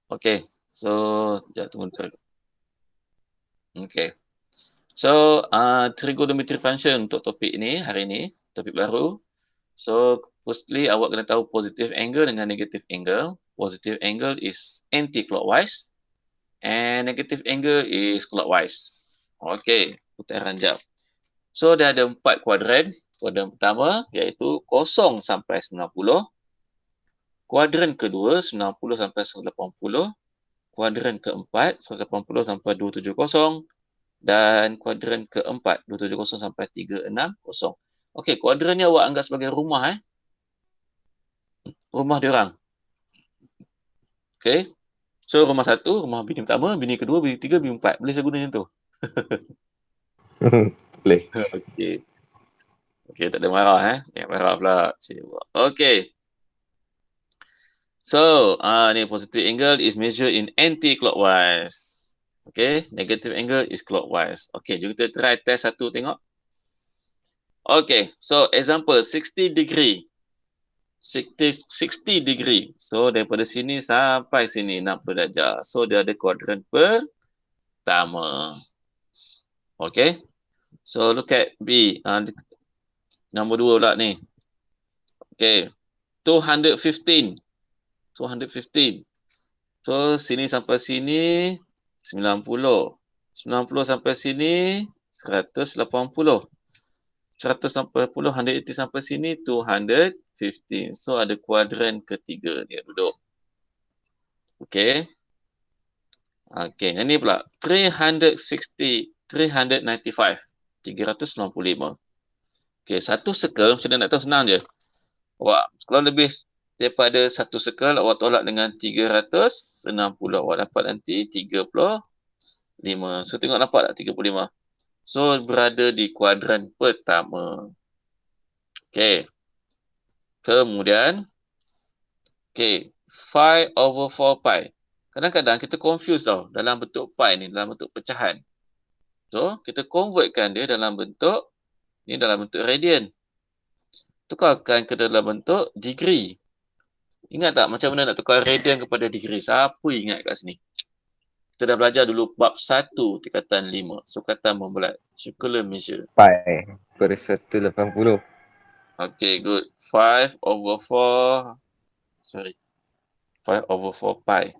Okay. So, sekejap tunggu. Okay. So, trigonometry function untuk topik ni, hari ni, topik baru. So, firstly, awak kena tahu positive angle dengan negative angle. Positive angle is anti-clockwise and negative angle is clockwise. Okay, putaran jap. So, dia ada 4 kuadran. Kuadran pertama iaitu 0 sampai 90. Kuadran kedua 90 sampai 180. Kuadran keempat 180 sampai 270. Dan kuadran keempat 270 sampai 360. Okey, kuadran ni awak anggap sebagai rumah rumah diorang. Okey. So rumah satu, rumah bini pertama, bini kedua, bini ketiga, bini empat. Boleh saya guna macam tu? Boleh. Okey. Okey, tak ada marah Ya, marah pula. Okey. So, ni positive angle is measured in anti-clockwise. Okay, negative angle is clockwise. Okay, jom kita try test satu tengok. Okay, so example 60 degree. 60 degree. So, daripada sini sampai sini 60 darjah. So, dia ada kuadran pertama. Okay, so look at B. Nombor 2 pula ni. Okay, 215. 215. So, sini sampai sini 90. 90 sampai sini 180. 180, 180 sampai sini 215. So, ada kuadran ketiga dia duduk. Okay. Okay, yang ni pula 360, 395. 395. Okay, satu circle macam mana nak tahu, senang je. Awak, kalau lebih daripada satu circle, awak tolak dengan 360. Awak dapat nanti 35. So, tengok nampak tak 35? So, berada di kuadran pertama. Okay. Kemudian, okay, 5/4 pi. Kadang-kadang kita confuse tau dalam bentuk pi ni, dalam bentuk pecahan. So, kita convertkan dia dalam bentuk, ni dalam bentuk radian. Tukarkan ke dalam bentuk degree. Ingat tak macam mana nak tukar radian kepada degree? Siapa ingat kat sini? Kita dah belajar dulu bab 1 tingkatan 5. Sukatan membulat. Circular measure. Pi per 180. Okay, good. 5/4. Sorry. 5/4 pi.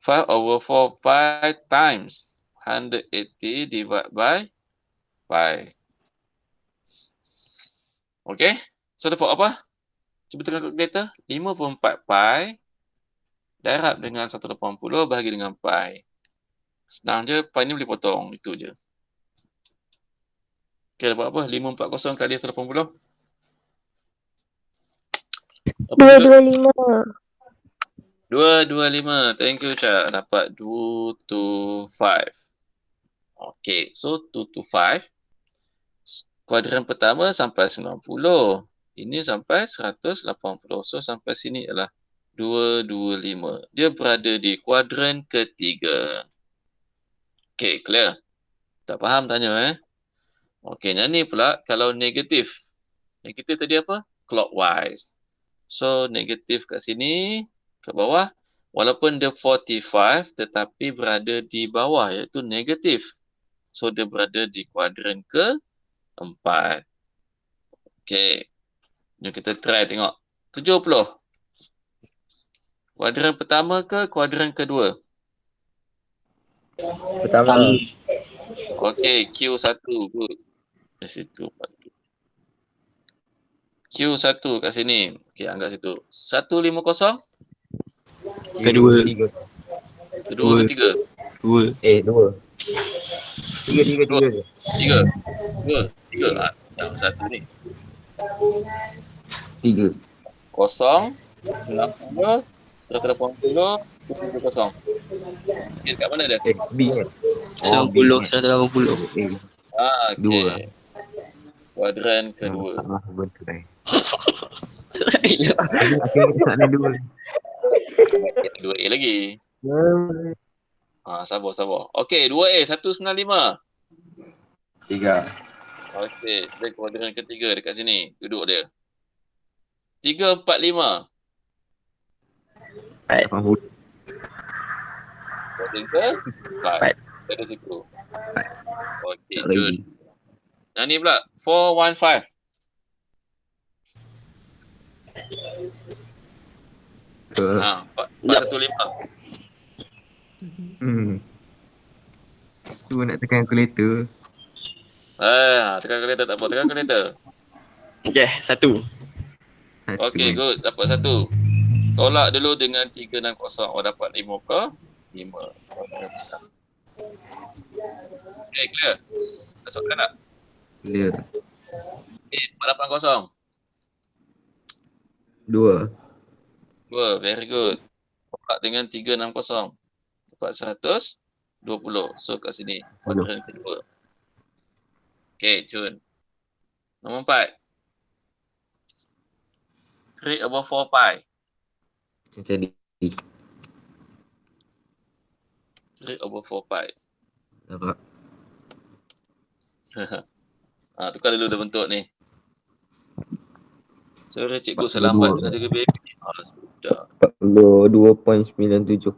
5/4 pi times 180 divided by pi. Okay. So, dapat apa? Cuba tengok kalkulator. 54 pi darab dengan 180 bahagi dengan pi. Senang je. Pi ni boleh potong. Itu je. Okay, dapat apa? 540 kali 180. 225. 225. Thank you, Cak. Dapat 225. Okay, so 225. Kuadran pertama sampai 90. Ini sampai 180. So, sampai sini adalah 225. Dia berada di kuadran ketiga. Okay, clear? Tak faham tanya Okay, yang ni pula kalau negatif. Negatif tadi apa? Clockwise. So, negatif kat sini, ke bawah. Walaupun dia 45, tetapi berada di bawah, iaitu negatif. So, dia berada di kuadran keempat. Okay. Jom kita try tengok. 70. Kuadran pertama ke kuadran kedua? Pertama. Okay, Q1. Good. Di situ. Q1 kat sini. Okay, anggap situ. 150. Kedua. Kedua ke tiga? Dua. Dua. Tiga. Tiga. Tiga. Yang satu ni. Tiga. 0, 90, 180, 270. Okay, kat mana dia? B kan? 90, 180. Okay. Okay. Kuadran kedua. Salah betul. Akhirnya kita nak dua. Dua A lagi. Sabar. Okay, 2A, 195. 3. Okay, dia kuadran ketiga dekat sini. Duduk dia. 345. 80. According ke 5. Empat. Dari situ. Okey, Tak Jun. lagi. Yang ni pula 415. Ke. Ha, 415. Tu nak tekan calculator. Tekan kereta tak apa. Tekan kereta. Okay, 1. Satu Okey, kan. good. Dapat 1. Tolak dulu dengan 360. Dapat 5 ke? 5. Okey, clear. Ada soalan tak? Clear. Okay, 480. 2. 2. Very good. Tolak dengan 360. Dapat 120. So, kat sini. Kuadran kedua. Okey, Jun. Nombor 4. 3/4 pi. Macam tadi. 3/4 pi. Nampak? Tukar dulu dah bentuk ni. Suara cikgu 42. selambat tengah jaga baby. Sudah. 42.97.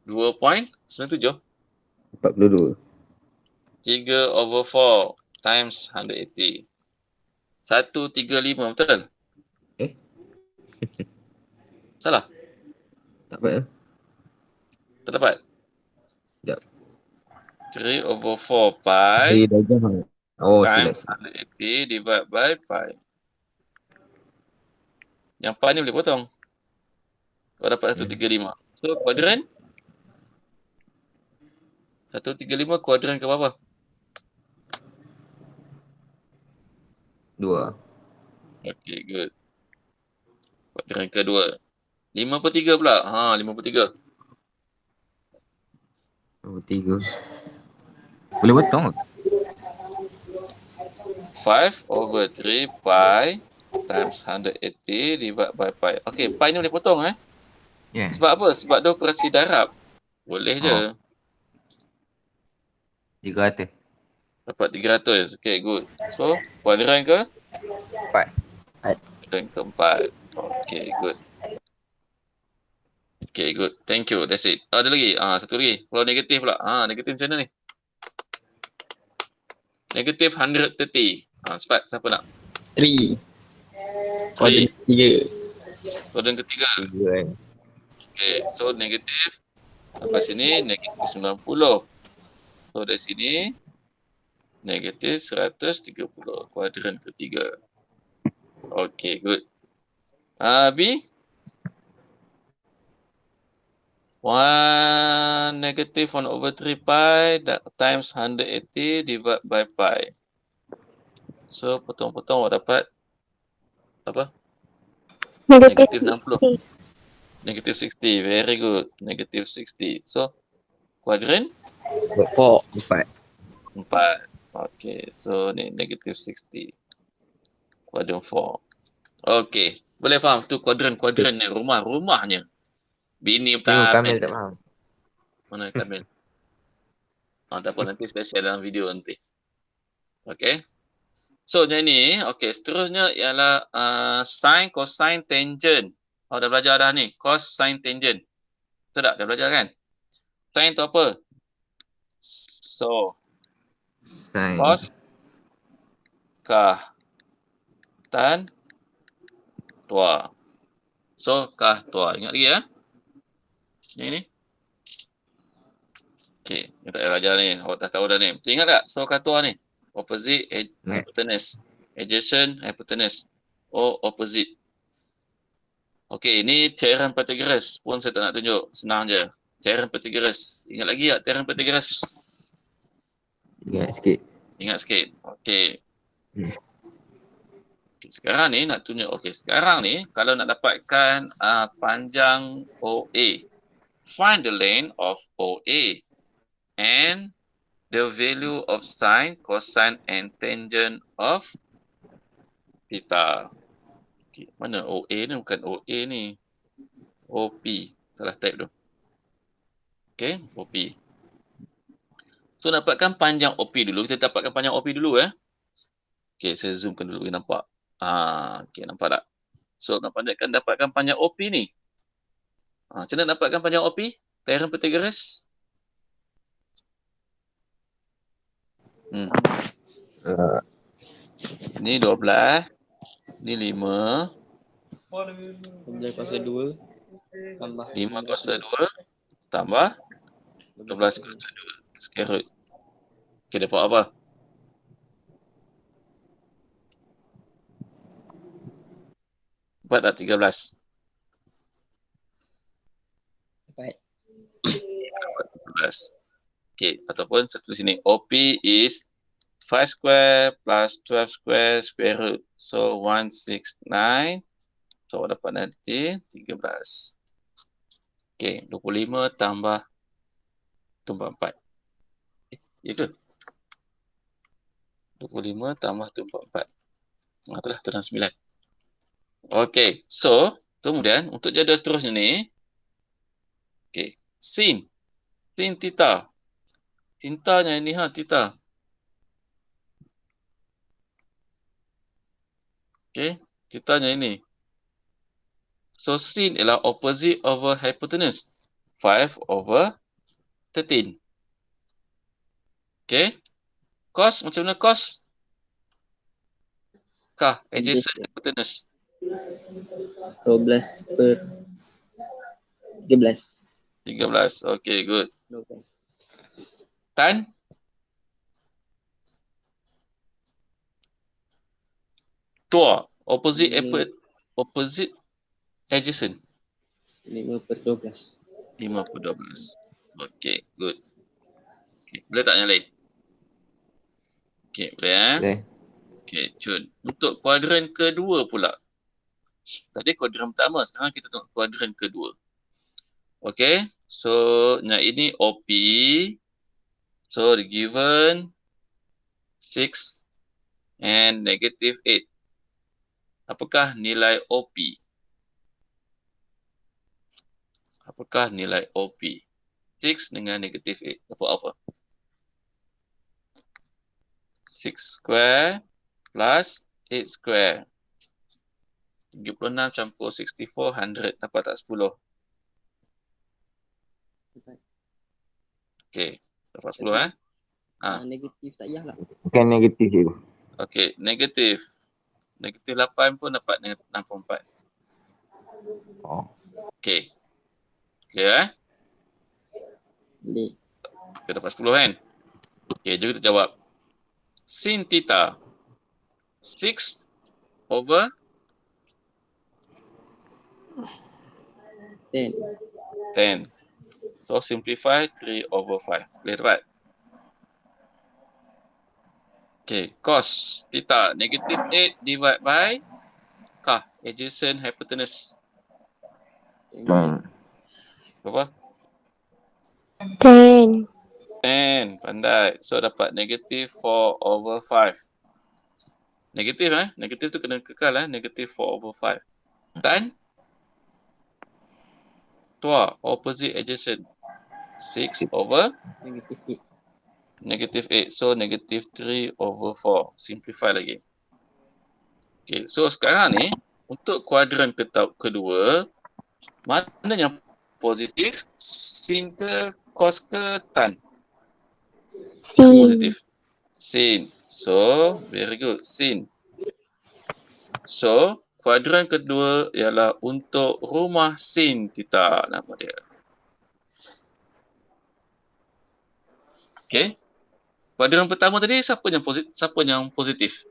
2.97. 42. 3/4 times 180. 135, betul? Eh? Salah? Tak apa. Tak dapat? Sekejap. 3/4 pi Dah jam. Oh, silap. times 180 divide by pi. Yang pi ni boleh potong. Kau dapat 135. So, kuadran? 135 kuadran ke berapa? 2. Okay, good. Kuadran kedua. 5/3 pula. 5/3. 3. Boleh potong. 5/3 pi times 180 divide by pi. Okay, pi ni boleh potong Ya. Sebab apa? Sebab dia operasi darab. Boleh je. 300. Dapat 300. Okay, good. So, kuadran ke? 4. Kuadran keempat. Okay, good. Okay, good. Thank you. That's it. Ada lagi? Satu lagi. Kalau negatif pula. Negatif macam mana ni? Negatif 130. Cepat. Siapa nak? 3. 3. 3. Kuadran ketiga. 3 kan. Okay, so negatif. Sampai sini, negatif 90. So, dari sini, negatif 130. Kuadran ketiga. Okay, good. B? 1/3 pi times 180 divide by pi. So, potong-potong awak dapat apa? Negatif 60. 60. Negatif 60. Very good. Negatif 60. So, kuadran 4. 4. 4. Okay. So, ni negatif 60. Kuadran 4. Okay. Boleh faham? Tu kuadran ni. Rumahnya. Bini Tengok tak Kamil tak faham. Mana Kamil? Tak apa. Nanti saya share dalam video nanti. Okay. So, yang ni. Okay. Seterusnya ialah sin, cosine, tangent. Dah belajar dah ni. Cos, sin, tangent. Betul tak? Dah belajar kan? Sin tu apa? So, Sin. cos, kah, tan, tua. So, kah, tua. Ingat lagi Yang ni. Okay. Kita tak belajar ni. Awak dah tahu dah ni. Betul ingat tak? So, kah, tua ni. Opposite, hypotenuse. Adjacent, hypotenuse. Opposite. Okay. Ni theorem Pythagoras. Pun saya tak nak tunjuk. Senang je. Theorem Pythagoras. Ingat lagi tak theorem Pythagoras? Ingat sikit. Ingat sikit. Okay. Hmm. Sekarang ni nak tunjuk. Okay, sekarang ni kalau nak dapatkan panjang OA. Find the length of OA and the value of sine, cosine and tangent of theta. Okay, mana OA ni? Bukan OA ni. OP. Salah type tu. Okay, OP. So, dapatkan panjang OP dulu. Kita dapatkan panjang OP dulu Okay, saya zoomkan dulu. Nampak? Okay, nampak tak? So, nak dapatkan panjang OP ni. Macam mana dapatkan panjang OP? Teorem Pythagoras. Ni 12. Ni 5. 12 kuasa 2 tambah 5 kuasa 2 tambah 12 kuasa 2 square root. Okay, dapat apa? Dapat tak 13? Dapat. 13. Okay, ataupun satu sini. OP is 5 square plus 12 square square root. So, 169. So, dapat nanti 13. Okay, 25 tambah 4. Ya ke? 25 tambah 4. Itulah terang 9. Okay, so kemudian untuk jadual seterusnya ni, okay, sin theta. Theta-nya ini theta. Okay, theta-nya ini. So sin ialah opposite over hypotenuse. 5 over 13. Okay, cos macam mana cos? Kah, adjacent hypotenuse. 12 per 13. 13. Okay, good. 12. Tan? Tua. Opposite adjacent. 5 per 12. 5 per 12. Okay, good. Okay, boleh tak yang lain? Okay, boleh Boleh. Okay, cun. Untuk kuadran kedua pula. Tadi kuadran pertama, sekarang kita tengok kuadran kedua. Okay, so yang ini OP. So, given 6 and negative 8. Apakah nilai OP? Apakah nilai OP? 6 dengan negative 8. Dapat apa? 6 square plus 8 square. 36 campur 64, 100. Dapat tak 10? Dapat. Okay. Dapat 10 Negatif tak payah lah. Bukan negatif je. Okay. Negatif. Negatif 8 pun dapat 64. Oh. Okay. Clear Boleh. Kita dapat 10 kan? Okay. Jom kita jawab. Sin theta. 6 over 10. 10. So, simplify 3 over 5. Boleh dapat? Okay. Cos theta. Negative 8 divide by kah? Adjacent hypotenuse. Berapa? 10. 10. Pandai. So, dapat negative 4 over 5. Negatif Negatif tu kena kekal Negative 4 over 5. Dan tua. Opposite adjacent. 6 over Negatif 8. negative 8. So, negative 3 over 4. Simplify lagi. Okay. So, sekarang ni, untuk kuadran kedua, mana yang positif? Sin ke, cos ke, tan? Yang Sin. positif. Sin. So, very good. Sin. So, kuadran kedua ialah untuk rumah sin theta, nama dia. Okay. Kuadran pertama tadi siapa yang positif?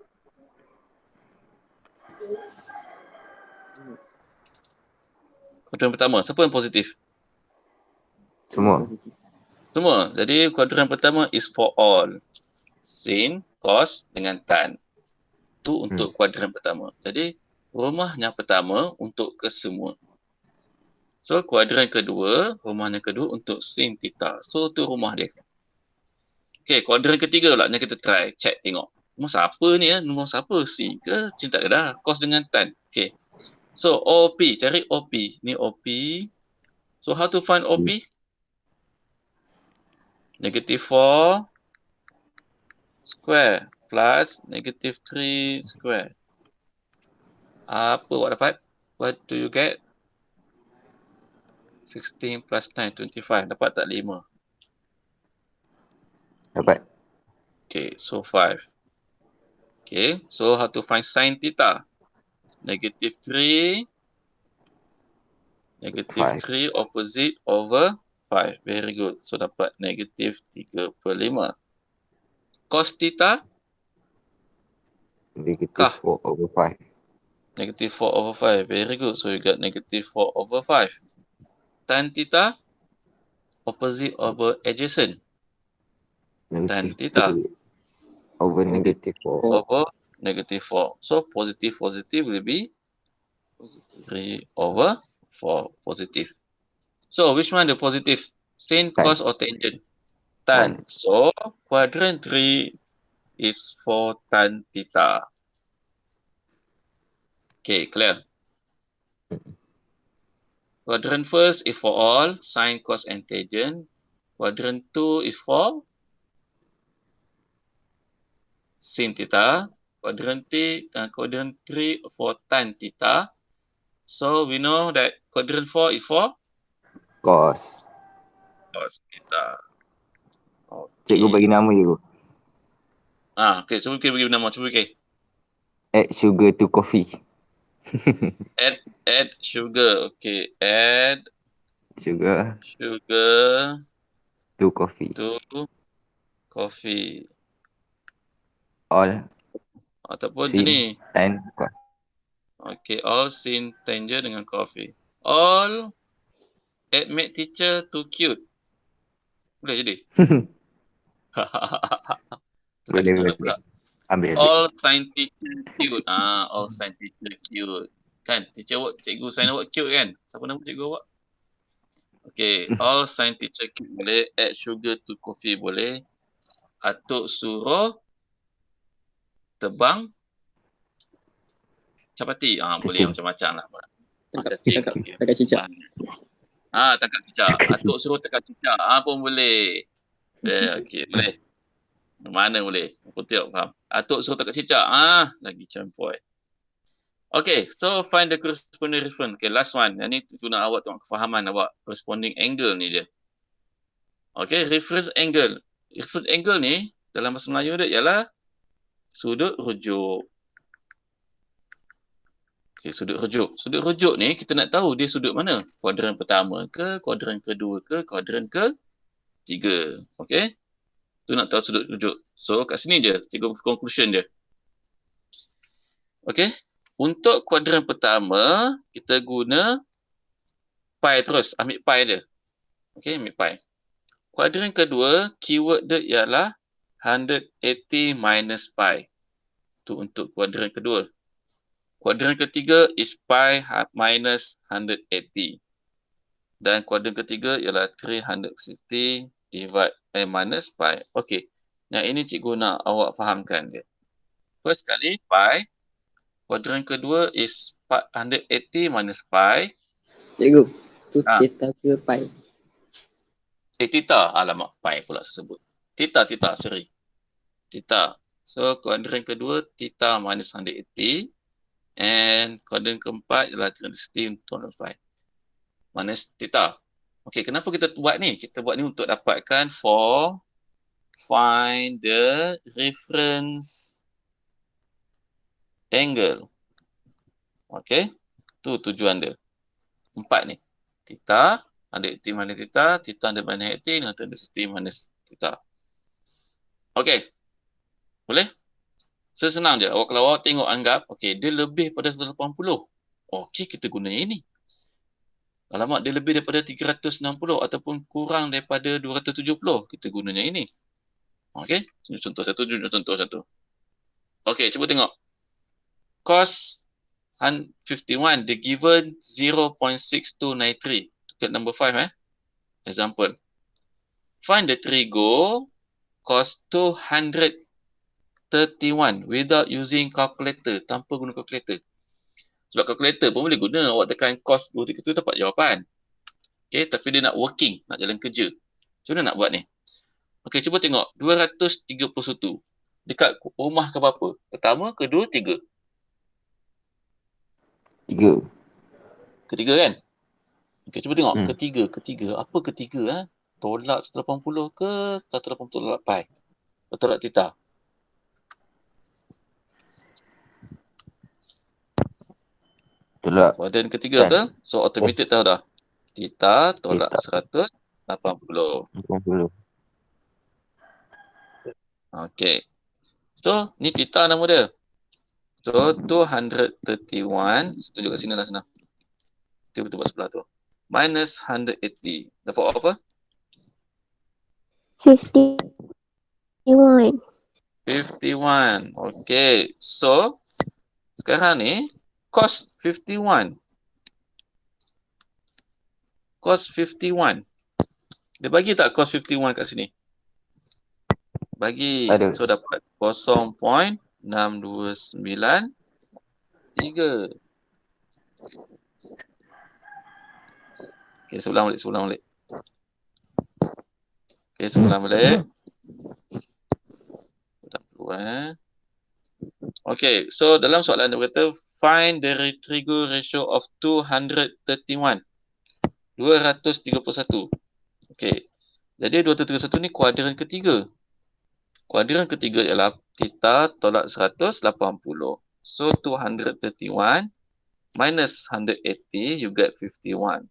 Kuadran pertama, siapa yang positif? Semua. Semua. Jadi kuadran pertama is for all. Sin, cos dengan tan. Itu untuk kuadran pertama. Jadi rumah yang pertama untuk kesemua. So kuadran kedua, rumah yang kedua untuk sin theta. So tu rumah dia. Okay, kuadran ketiga pula yang kita try. Check tengok. Rumah siapa ni Rumah siapa? Sin ke? Cinta dia dah. Cos dengan tan. Okay. So OP. Cari OP. Ni OP. So how to find OP? Negative 4 square plus negative 3 square. Apa awak dapat? What do you get? 16 plus 9, 25. Dapat tak 5? Dapat. Okay, so 5. Okay, so how to find sin theta? Negative 3. Negative 3 opposite over 5. Very good. So dapat negative 3/5. Cos theta? Negative Kah? 4/5. Negative 4/5. Very good. So you got negative 4/5. Tan theta? Opposite over adjacent. Tan Negative theta 3 over negative 4. over negative 4. So positive will be 3/4 positive. So which one the positive? Sin, Tan. cos or tangent? Tan. Tan. So quadrant 3 is for tan theta. Okay, clear. Quadrant first is for all sin, cos and tangent. Quadrant 2 is for sin theta. Quadrant 3 for tan theta. So we know that quadrant 4 is for Cos. cos theta. Cikgu Okay. bagi nama cikgu. Okay, cuba kita bagi nama. Cuba kita. Add sugar to coffee. Add sugar. Okay, add Sugar sugar to coffee. to coffee. All Ataupun macam sin ni. and cos. Okay, all sin tangent dengan coffee. All add make teacher to cute. Boleh jadi? Boleh, Takkan boleh. pula. Ambil. All sin teacher cute. All sin teacher cute. Kan? Teacher awak, cikgu sign awak cute kan? Siapa nama cikgu awak? Okay, all sin teacher cute boleh. Add sugar to coffee boleh. Atuk suruh tebang capati. Boleh Cacing. macam-macam lah. Cacing. Cacing. Okay. Tangkap cicak. Tangkap cicak. Atuk suruh tangkap cicak. Pun boleh. Okay, boleh. Mana boleh. Aku tengok faham. Atuk suruh tangkap cicak. Lagi campur. Okay, so find the corresponding reference. Okay, last one. Yang ni guna awak tengok kefahaman awak. Corresponding angle ni je. Okay, reference angle. Reference angle ni, dalam bahasa Melayu dia ialah sudut rujuk. Okay, sudut rujuk. Sudut rujuk ni, kita nak tahu dia sudut mana. Kuadran pertama ke, kuadran kedua ke, kuadran ketiga. Okay, tu nak tahu sudut rujuk. So, kat sini je. Cikgu conclusion je. Okay. Untuk kuadran pertama, kita guna pi terus. Ambil pi je. Okay, ambil pi. Kuadran kedua, keyword dia ialah 180 minus pi. Itu untuk kuadran kedua. Kuadran ketiga is pi minus 180. Dan kuadran ketiga ialah 360 divide minus pi. Okay. Yang ini cikgu nak awak fahamkan dia. First kali, pi. Kuadran kedua is 180 minus pi. Cikgu, tu theta ke pi? Theta. Alamak, pi pula saya sebut. Theta, sorry. Theta. So, kuadran kedua, theta minus 180. And kuadran keempat ialah 360 205. Minus theta. Okay, kenapa kita buat ni? Kita buat ni untuk dapatkan find the reference angle. Okay, tu tujuan dia. 4 ni. Theta, 180 minus theta, theta minus 180, dan 360 minus theta. Okay. Boleh? So, senang je. Kalau awak tengok anggap, okay, dia lebih pada 180. Okay, kita guna yang ini. Alamak, dia lebih daripada 360 ataupun kurang daripada 270. Kita guna yang ini. Okay. Contoh satu. Okay, cuba tengok. Cos 51, the given 0.6293. Look at number 5, Example. Find the trigo cos 231 without using calculator. Tanpa guna calculator. Sebab calculator pun boleh guna. Awak tekan cos 231 dapat jawapan. Okay, tapi dia nak working. Nak jalan kerja. Macam mana nak buat ni? Okay, cuba tengok. 231. Dekat rumah ke berapa? Pertama, kedua, tiga. 3. Ketiga kan? Okay, cuba tengok. Hmm. Ketiga. Apa ketiga? Tolak 180 ke 180 tolak pi? Tolak theta. Tolak Kuadran ketiga Kan. betul? So automated tahu dah. Theta tolak Theta. 180. 80. Okay. So, ni theta nama dia. So, 231. Tunjuk kat sini lah senang. Betul-betul buat sebelah tu. Minus 180. Dapat apa? 51. 51. Okay. So, sekarang ni, cos 51. Cos 51. Dia bagi tak cos 51 kat sini? Bagi. Ada. So, dapat 0.629. Okay, sebelah balik. Okay, sebelah balik. Tak perlu Okay, so dalam soalan dia kata find the retrieval ratio of 231. 231. Okay. Jadi 231 ni kuadran ketiga. Kuadran ketiga ialah theta tolak 180. So 231 minus 180, you get 51.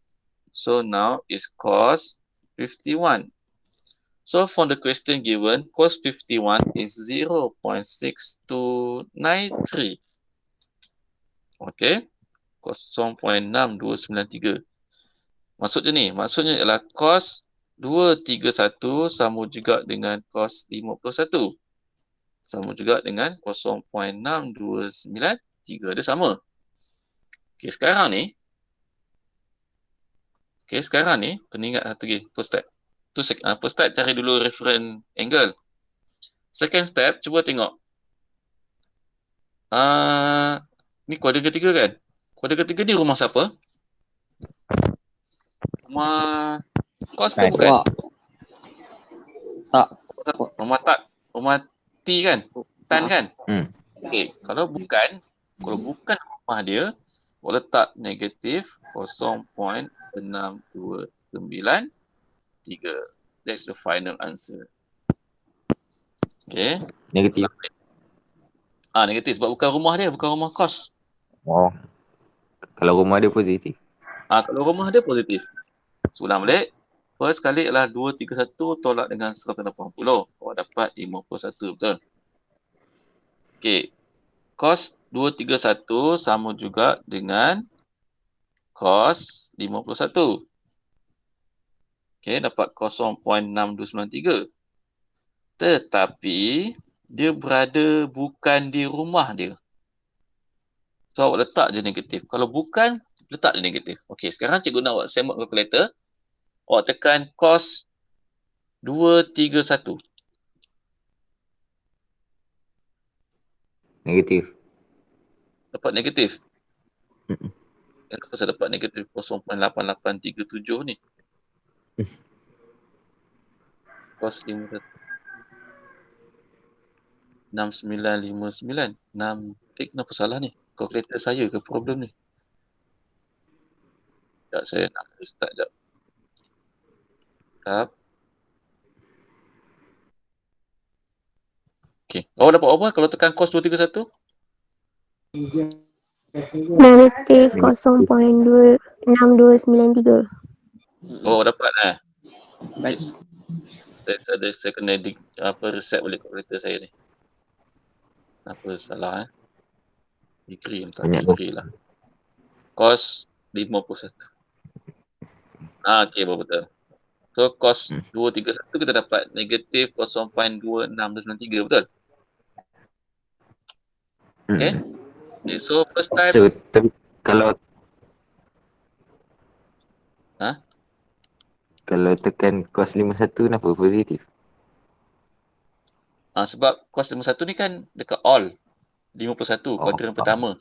So now is cos 51. So from the question given, cos 51 is 0.6293. Okay. 0.6293. Maksudnya ialah cos 231 sama juga dengan cos 51. Sama juga dengan 0.6293. Dia sama. Okay, sekarang ni kena ingat satu lagi. First step cari dulu reference angle. Second step, cuba tengok. Ni kuadran ketiga kan? Kuadran ketiga ni rumah siapa? Rumah cos ke Tan. bukan? Wah. Tak. Rumah tak. Rumah T kan? Tan kan? Hmm. Okay, kalau bukan rumah dia, boleh letak negatif 0.6293. That's the final answer. Okay. Negatif. Negatif sebab bukan rumah dia, bukan rumah kos. Oh. Kalau rumah dia positif. Kalau rumah dia positif. Ulang balik. First kali ialah 231 tolak dengan 180. Awak dapat 51, betul? Okay. Cos 231 sama juga dengan cos 51. Okay, dapat 0.6293. Tetapi, dia berada bukan di rumah dia. So, awak letak je negatif. Kalau bukan, letak je negatif. Okay, sekarang cikgu nak awak sembang calculator. Awak tekan cos 231. Negatif. Dapat negatif. Mm-mm. Kenapa saya dapat negatif 0.8837 ni? Cos 51. 6959. Kenapa salah ni? Calculator saya ke problem ni? Sekejap, saya nak restart sekejap. Okay. Awak dapat apa kalau tekan cos 231? Negatif 0.6293. Oh, dapat lah. Baik. Saya kena reset balik calculator saya ni. Apa salah Degree lah. Cos 51. Okay, betul. So, cos 231 kita dapat negatif 0.2693, betul? Okay. Okay, so first time. So, tapi kalau kalau tekan cos 51 kenapa positif? Sebab cos 51 ni kan dekat all 51 kuadran pertama.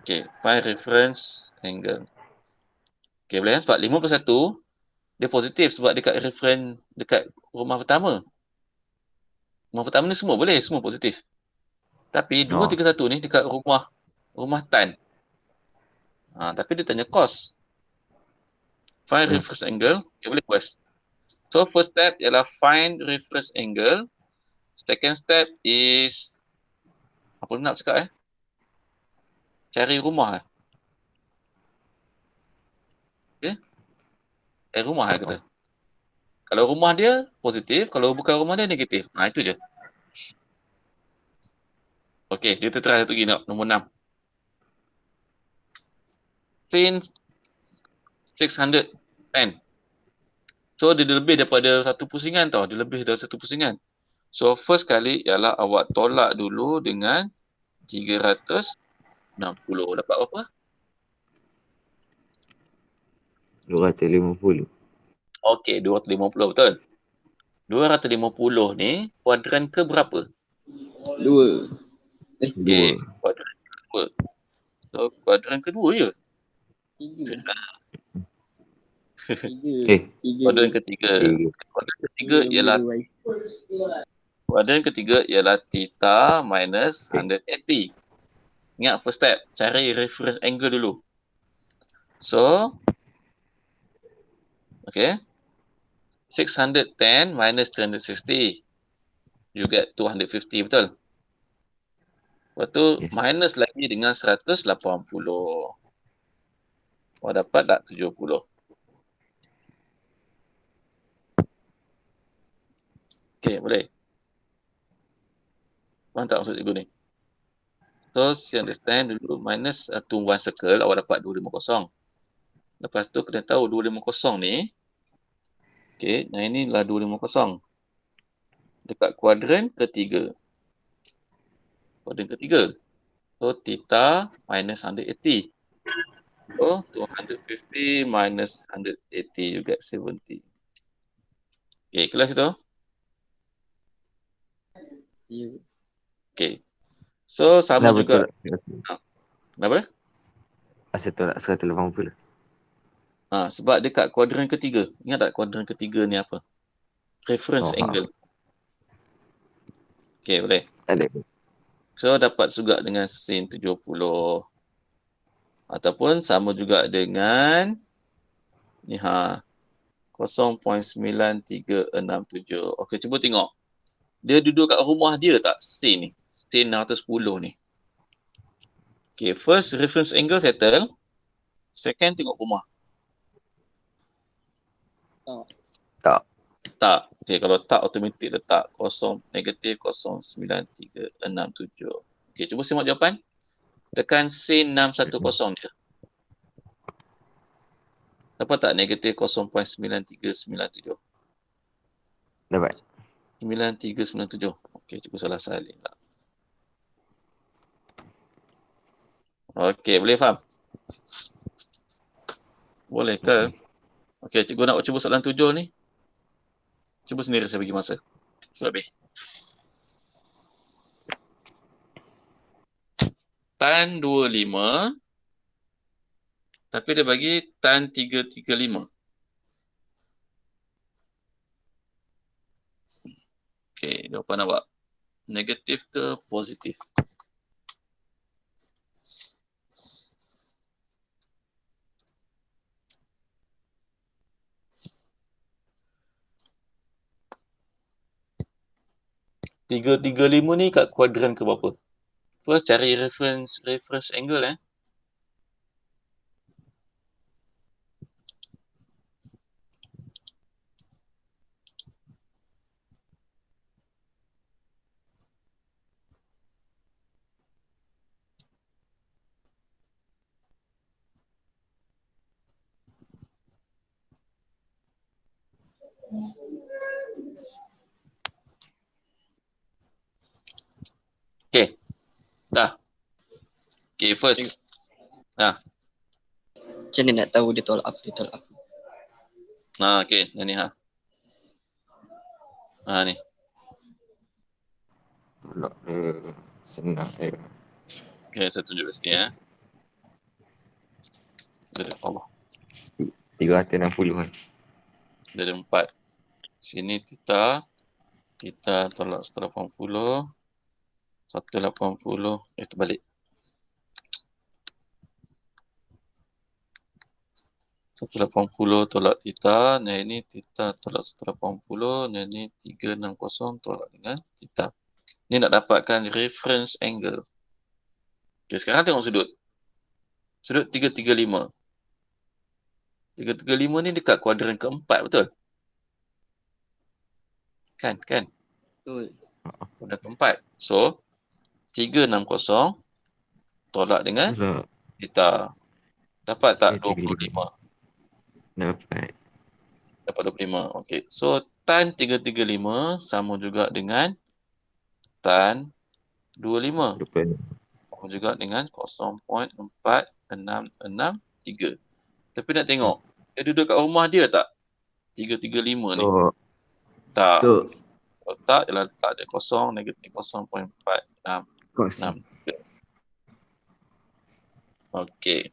Okay, find reference angle. Okay, boleh kan? Sebab 51 dia positif sebab dekat reference dekat rumah pertama. Rumah pertama ni semua boleh, semua positif. Tapi 231 ni dekat rumah Tan. Tapi dia tanya cos. Find reference angle. Okay, boleh quest. So first step ialah find reference angle. Second step is apa nak cakap cari rumah Okay. Rumah kata. Kalau rumah dia positif, kalau bukan rumah dia negatif. Itu je. Okay, kita try satu lagi nombor 6. Sin 610. So dia lebih daripada satu pusingan tau. Dia lebih daripada satu pusingan. So first kali ialah awak tolak dulu dengan 360. Dapat berapa? 250. Okey, 250 betul. 250 ni kuadran ke berapa? 2. Okey, kuadran kedua. So kuadran kedua je. 3. Kuadran ketiga. Kuadran ketiga ialah theta minus 180. Ingat first step, cari reference angle dulu. So, okay. 610 minus 360. You get 250, betul? Lepas tu, minus lagi dengan 180. Awak dapat tak 70? Okay, boleh. Faham tak maksud cikgu ni? So, you understand dulu, minus to one circle, awak dapat 250. Lepas tu, kena tahu 250 ni, okay, yang ini adalah 250. Dekat kuadran ketiga. Kuadran ketiga. So, theta minus 180. So, 250 minus 180, you get 70. Okay, kelas itu? Okay. So, sama juga. Kenapa? Asal tolak 180. Sebab dekat kuadran ketiga. Ingat tak kuadran ketiga ni apa? Reference angle. Okay, boleh. Ada. So, dapat juga dengan sin 70. Ataupun sama juga dengan ni 0.9367. Okey, cuba tengok. Dia duduk kat rumah dia tak? Sin ni. Sin 610 ni. Okey, first reference angle settle. Second tengok rumah. Tak. Tak. Okey, kalau tak automatik letak negatif 0.9367. Okey, cuba simak jawapan. Tekan sin 610 dia. Dapat tak negatif 0.9397? Dapat. 9397. Okey, cikgu salah salin tak. Okey, boleh faham? Boleh ke? Okey, cikgu nak cuba soalan 7 ni. Cuba sendiri, saya bagi masa. Lebih. Tan 25. Tapi dia bagi tan 335. Okey, jawapan awak. Negatif ke positif? Tiga lima ni kat kuadran ke berapa? First cari reference angle Okey. Dah. Okey, first. Macam mana nak tahu dia tolak apa? Okey, yang ni ni. Tolak senang saya. Okey, saya tunjuk kat sini Dia ada Allah. 360 kan. Dia ada 4. Sini theta tolak 180. 180. Terbalik. 180 tolak theta. Yang ini theta tolak 180. Yang ini 360 tolak dengan theta. Ni nak dapatkan reference angle. Okay, sekarang tengok sudut. Sudut 335. 335 ni dekat kuadran keempat, betul? Kan? Betul. Kuadran keempat. So, 360 tolak dengan Tolak. theta. Dapat tak 335. 25? Dapat. Dapat 25. Okey. So, tan 335 sama juga dengan tan 25. 26. Sama juga dengan 0.4663. Tapi nak tengok, dia duduk kat rumah dia tak? 335 ni. Tok. Tak. Tok. Kalau tak, ialah tak ada kosong, negatif 0.4663. Kos. Okey.